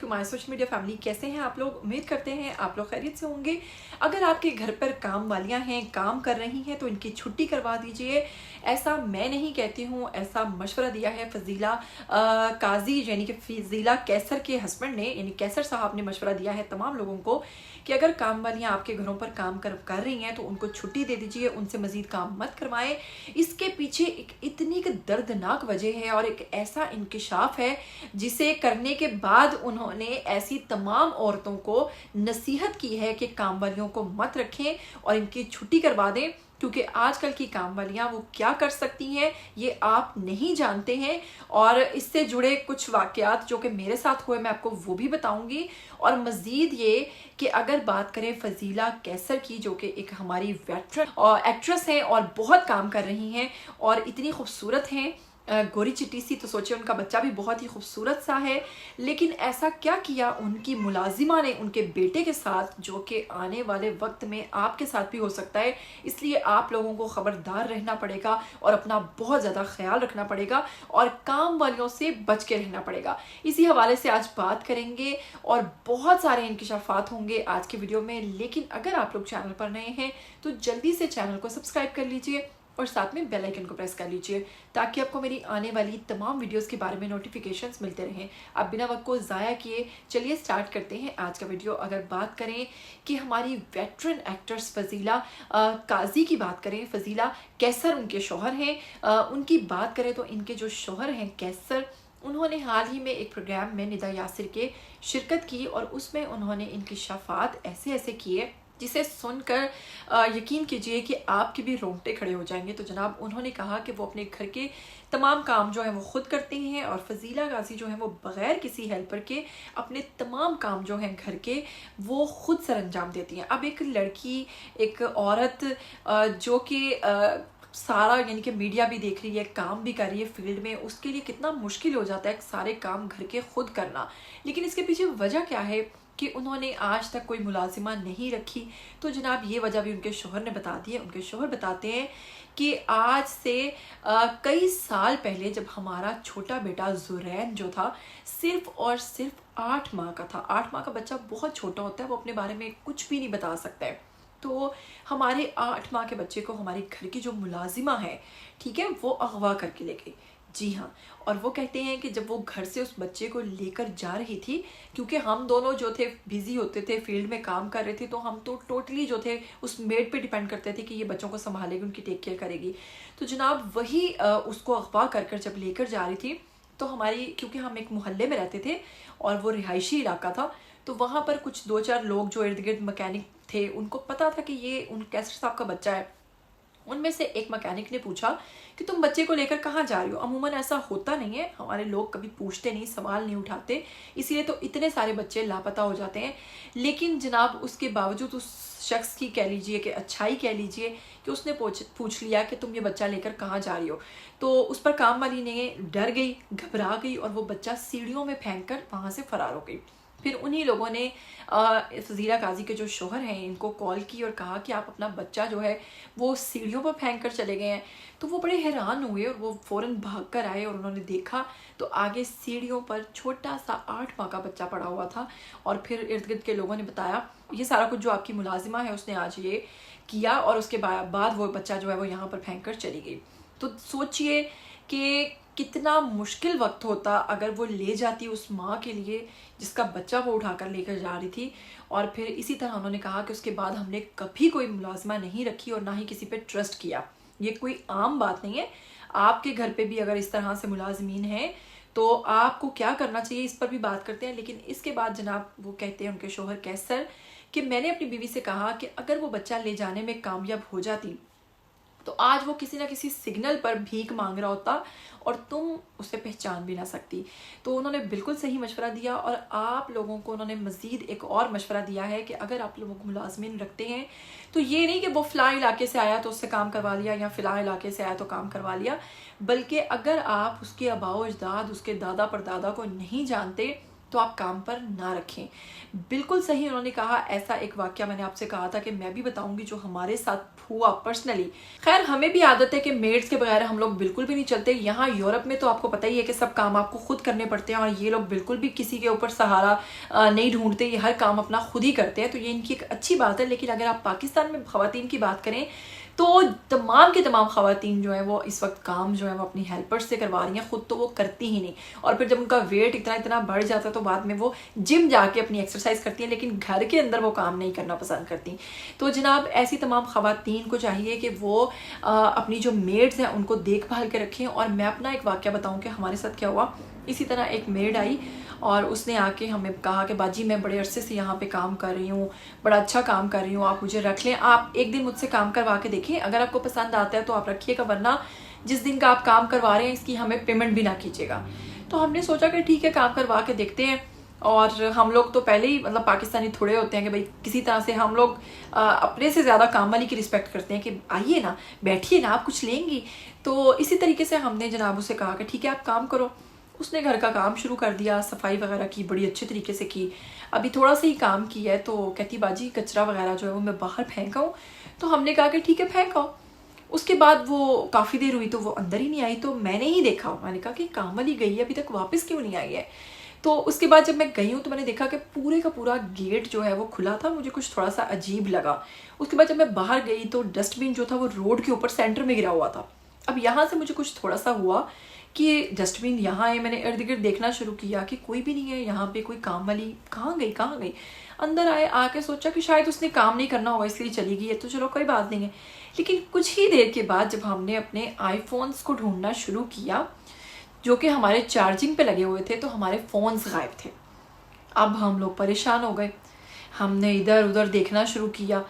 To my social media family. कैसे हैं आप लोग? उम्मीद करते हैं आप लोग खैरियत से होंगे। अगर आपके घर पर काम वालियां हैं, काम कर रही हैं, तो इनकी छुट्टी करवा दीजिए। ऐसा मैं नहीं कहती हूँ, ऐसा मशवरा दिया है फजीला काजी यानी कि फजीला कैसर के हस्बैंड ने, यानी कैसर साहब ने मशवरा दिया है तमाम लोगों को कि अगर काम वालियां आपके घरों पर काम कर रही हैं तो उनको छुट्टी दे दीजिए, उनसे मजीद काम मत करवाएं। इसके पीछे एक इतनी दर्दनाक वजह है और एक ऐसा इंकिशाफ है जिसे करने के बाद उन्होंने ऐसी तमाम औरतों को नसीहत की है कि काम वालियों को मत रखें और इनकी छुट्टी करवा दें, क्योंकि आजकल की काम वालियाँ वो क्या कर सकती हैं ये आप नहीं जानते हैं। और इससे जुड़े कुछ वाक़यात जो कि मेरे साथ हुए मैं आपको वो भी बताऊंगी। और मज़ीद ये कि अगर बात करें फजीला कैसर की, जो कि एक हमारी वेटरन और एक्ट्रेस हैं और बहुत काम कर रही हैं और इतनी खूबसूरत हैं, गोरी चिट्टी सी, तो सोचिए उनका बच्चा भी बहुत ही खूबसूरत सा है। लेकिन ऐसा क्या किया उनकी मुलाजिमा ने उनके बेटे के साथ, जो कि आने वाले वक्त में आपके साथ भी हो सकता है। इसलिए आप लोगों को ख़बरदार रहना पड़ेगा और अपना बहुत ज़्यादा ख्याल रखना पड़ेगा और काम वालियों से बच के रहना पड़ेगा। इसी हवाले से आज बात करेंगे और बहुत सारे इंकिशाफात होंगे आज की वीडियो में। लेकिन अगर आप लोग चैनल पर नए हैं तो जल्दी से चैनल को सब्सक्राइब कर लीजिए और साथ में बेल आइकन को प्रेस कर लीजिए ताकि आपको मेरी आने वाली तमाम वीडियोस के बारे में नोटिफिकेशंस मिलते रहें। आप बिना वक्त को ज़ाया किए चलिए स्टार्ट करते हैं आज का वीडियो। अगर बात करें कि हमारी वेटरन एक्ट्रेस फजीला काजी की बात करें, फजीला कैसर उनके शौहर हैं, उनकी बात करें तो इनके जो शौहर हैं कैसर, उन्होंने हाल ही में एक प्रोग्राम में निदा यासिर के शिरकत की और उसमें उन्होंने इंकिशाफात ऐसे ऐसे किए जिसे सुनकर यकीन कीजिए कि आपके भी रोंगटे खड़े हो जाएंगे। तो जनाब उन्होंने कहा कि वो अपने घर के तमाम काम जो है वो खुद करते हैं और फजीला गाजी जो है वो बग़ैर किसी हेल्पर के अपने तमाम काम जो हैं घर के वो खुद सर अंजाम देती हैं। अब एक लड़की, एक औरत जो कि सारा यानी कि मीडिया भी देख रही है, काम भी कर रही है फील्ड में, उसके लिए कितना मुश्किल हो जाता है सारे काम घर के खुद करना। लेकिन इसके पीछे वजह क्या है कि उन्होंने आज तक कोई मुलाजिमा नहीं रखी। तो जनाब ये वजह भी उनके शौहर ने बता दी है। उनके शौहर बताते हैं कि आज से कई साल पहले जब हमारा छोटा बेटा ज़ुरैन जो था सिर्फ और सिर्फ 8 माह का था। 8 माह का बच्चा बहुत छोटा होता है, वो अपने बारे में कुछ भी नहीं बता सकता है। तो हमारे 8 माह के बच्चे को हमारे घर की जो मुलाजिमा है, ठीक है, वो अगवा करके ले गई। जी हाँ। और वो कहते हैं कि जब वो घर से उस बच्चे को लेकर जा रही थी, क्योंकि हम दोनों जो थे बिजी होते थे, फील्ड में काम कर रहे थे, तो हम तो टोटली जो थे उस मेड पे डिपेंड करते थे कि ये बच्चों को संभालेगी, उनकी टेक केयर करेगी। तो जनाब वही उसको अगवा कर जब लेकर जा रही थी तो हमारी, क्योंकि हम एक मोहल्ले में रहते थे और वो रिहायशी इलाका था, तो वहाँ पर कुछ 2-4 लोग जो इर्द गिर्द मैकेनिक थे उनको पता था कि ये उन कैसर साहब का बच्चा है। उनमें से एक मैकेनिक ने पूछा कि तुम बच्चे को लेकर कहाँ जा रही हो? अमूमन ऐसा होता नहीं है, हमारे लोग कभी पूछते नहीं, सवाल नहीं उठाते, इसीलिए तो इतने सारे बच्चे लापता हो जाते हैं। लेकिन जनाब उसके बावजूद उस शख्स की कह लीजिए कि अच्छाई कह लीजिए कि उसने पूछ लिया कि तुम ये बच्चा लेकर कहाँ जा रही हो। तो उस पर काम वाली ने डर गई, घबरा गई और वो बच्चा सीढ़ियों में फेंक कर वहाँ से फरार हो गई। फिर उन्हीं लोगों ने फजीला काजी के जो शौहर हैं इनको कॉल की और कहा कि आप अपना बच्चा जो है वो सीढ़ियों पर फेंक कर चले गए हैं। तो वो बड़े हैरान हुए और वो फ़ौरन भाग कर आए और उन्होंने देखा तो आगे सीढ़ियों पर छोटा सा 8 माह का बच्चा पड़ा हुआ था। और फिर इर्द गिर्द के लोगों ने बताया ये सारा कुछ जो आपकी मुलाजिमा है उसने आज ये किया और उसके बाद वो बच्चा जो है वो यहाँ पर फेंक कर चली गई। तो सोचिए कि कितना मुश्किल वक्त होता अगर वो ले जाती उस माँ के लिए जिसका बच्चा वो उठाकर लेकर जा रही थी। और फिर इसी तरह उन्होंने कहा कि उसके बाद हमने कभी कोई मुलाजिमा नहीं रखी और ना ही किसी पे ट्रस्ट किया। ये कोई आम बात नहीं है, आपके घर पे भी अगर इस तरह से मुलाजमीन हैं तो आपको क्या करना चाहिए इस पर भी बात करते हैं। लेकिन इसके बाद जनाब वो कहते हैं उनके शौहर कैसर कि मैंने अपनी बीवी से कहा कि अगर वो बच्चा ले जाने में कामयाब हो जाती तो आज वो किसी ना किसी सिग्नल पर भीख मांग रहा होता और तुम उसे पहचान भी ना सकती। तो उन्होंने बिल्कुल सही मशवरा दिया। और आप लोगों को उन्होंने मज़ीद एक और मशवरा दिया है कि अगर आप लोगों को मुलाजमीन रखते हैं तो ये नहीं कि वो फ़लाँ इलाके से आया तो उससे काम करवा लिया या फ़लाँ इलाके से आया तो काम करवा लिया, बल्कि अगर आप उसके आबाओ अजदाद, उसके दादा परदादा को नहीं जानते تو آپ کام پر نہ رکھیں۔ بالکل صحیح انہوں نے کہا۔ ایسا ایک واقعہ میں نے آپ سے کہا تھا کہ میں بھی بتاؤں گی جو ہمارے ساتھ ہوا پرسنلی۔ خیر ہمیں بھی عادت ہے کہ میڈس کے بغیر ہم لوگ بالکل بھی نہیں چلتے۔ یہاں یورپ میں تو آپ کو پتہ ہی ہے کہ سب کام آپ کو خود کرنے پڑتے ہیں، اور یہ لوگ بالکل بھی کسی کے اوپر سہارا نہیں ڈھونڈتے، یہ ہر کام اپنا خود ہی کرتے ہیں، تو یہ ان کی ایک اچھی بات ہے۔ لیکن اگر آپ پاکستان میں خواتین کی بات کریں تو تمام کے تمام خواتین جو ہیں وہ اس وقت کام جو ہے وہ اپنی ہیلپر سے کروا رہی ہیں، خود تو وہ کرتی ہی نہیں، اور پھر جب ان کا ویٹ اتنا بڑھ جاتا ہے تو بعد میں وہ جم جا کے اپنی ایکسرسائز کرتی ہیں، لیکن گھر کے اندر وہ کام نہیں کرنا پسند کرتی۔ تو جناب ایسی تمام خواتین کو چاہیے کہ وہ اپنی جو میڈز ہیں ان کو دیکھ بھال کے رکھیں۔ اور میں اپنا ایک واقعہ بتاؤں کہ ہمارے ساتھ کیا ہوا۔ اسی طرح ایک میڈ آئی اور اس نے آ کے ہمیں کہا کہ باجی میں بڑے عرصے سے یہاں پہ کام کر رہی ہوں، بڑا اچھا کام کر رہی ہوں، آپ مجھے رکھ لیں، آپ ایک دن مجھ سے کام کروا کے دیکھیں، اگر آپ کو پسند آتا ہے تو آپ رکھیے گا، ورنہ جس دن کا آپ کام کروا رہے ہیں اس کی ہمیں پیمنٹ بھی نہ کیجیے گا۔ تو ہم نے سوچا کہ ٹھیک ہے کام کروا کے دیکھتے ہیں، اور ہم لوگ تو پہلے ہی مطلب پاکستانی تھوڑے ہوتے ہیں کہ بھائی کسی طرح سے ہم لوگ اپنے سے زیادہ کام والی کی رسپیکٹ کرتے ہیں کہ آئیے نا، بیٹھیے نا، آپ کچھ لیں گی۔ تو اسی طریقے سے ہم نے جناب اسے کہا کہ ٹھیک ہے آپ کام کرو۔ اس نے گھر کا کام شروع کر دیا، صفائی وغیرہ کی، بڑی اچھے طریقے سے کی۔ ابھی تھوڑا سا ہی کام کیا ہے تو کہتی باجی کچرا وغیرہ جو ہے وہ میں باہر پھینکاؤں؟ تو ہم نے کہا کہ ٹھیک ہے پھینکاؤ۔ اس کے بعد وہ کافی دیر ہوئی تو وہ اندر ہی نہیں آئی، تو میں نے ہی دیکھا، میں نے کہا کہ کام والی گئی ہے ابھی تک واپس کیوں نہیں آئی ہے؟ تو اس کے بعد جب میں گئی ہوں تو میں نے دیکھا کہ پورے کا پورا گیٹ جو ہے وہ کھلا تھا، مجھے کچھ تھوڑا سا عجیب لگا۔ اس کے بعد جب میں باہر گئی تو ڈسٹ بن جو تھا وہ روڈ کے اوپر سینٹر میں گرا ہوا تھا۔ اب یہاں سے مجھے کچھ تھوڑا سا ہوا کہ ڈسٹ بن یہاں ہے، میں نے ارد گرد دیکھنا شروع کیا کہ کوئی بھی نہیں ہے یہاں پہ، کوئی کام والی کہاں گئی؟ اندر آئے، آ کے سوچا کہ شاید اس نے کام نہیں کرنا ہوگا اس لیے چلی گئی ہے، تو چلو کوئی بات نہیں ہے۔ لیکن کچھ ہی دیر کے بعد جب ہم نے اپنے آئی فونز کو ڈھونڈنا شروع کیا جو کہ ہمارے چارجنگ پہ لگے ہوئے تھے، تو ہمارے فونز غائب تھے۔ اب ہم لوگ پریشان ہو گئے، ہم نے ادھر ادھر دیکھنا شروع کیا۔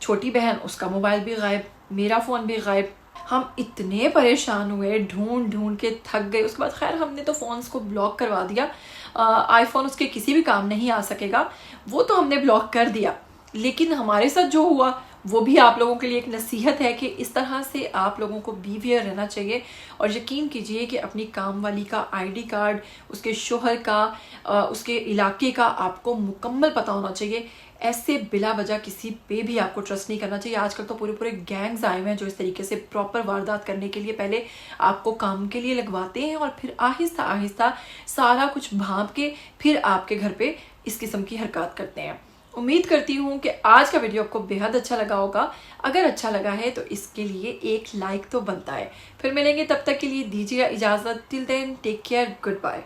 چھوٹی بہن اس کا موبائل بھی غائب، میرا فون بھی غائب۔ ہم اتنے پریشان ہوئے، ڈھونڈ کے تھک گئے۔ اس کے بعد خیر ہم نے تو فونز کو بلاک کروا دیا، آئی فون اس کے کسی بھی کام نہیں آ سکے گا، وہ تو ہم نے بلاک کر دیا۔ لیکن ہمارے ساتھ جو ہوا وہ بھی آپ لوگوں کے لیے ایک نصیحت ہے کہ اس طرح سے آپ لوگوں کو بی ویئر رہنا چاہیے، اور یقین کیجئے کہ اپنی کام والی کا آئی ڈی کارڈ، اس کے شوہر کا، اس کے علاقے کا آپ کو مکمل پتہ ہونا چاہیے۔ ایسے بلا وجہ کسی پہ بھی آپ کو ٹرسٹ نہیں کرنا چاہیے۔ آج کل تو پورے گینگز آئے ہوئے ہیں جو اس طریقے سے پراپر واردات کرنے کے لیے پہلے آپ کو کام کے لیے لگواتے ہیں، اور پھر آہستہ آہستہ سارا کچھ بھانپ کے پھر آپ کے گھر پہ اس قسم کی حرکات کرتے ہیں۔ امید کرتی ہوں کہ آج کا ویڈیو آپ کو بہت اچھا لگا ہوگا۔ اگر اچھا لگا ہے تو اس کے لیے ایک لائک تو بنتا ہے۔ پھر ملیں گے، تب تک کے لیے دیجیے اجازت۔ ٹل دین ٹیک کیئر، گڈ بائے۔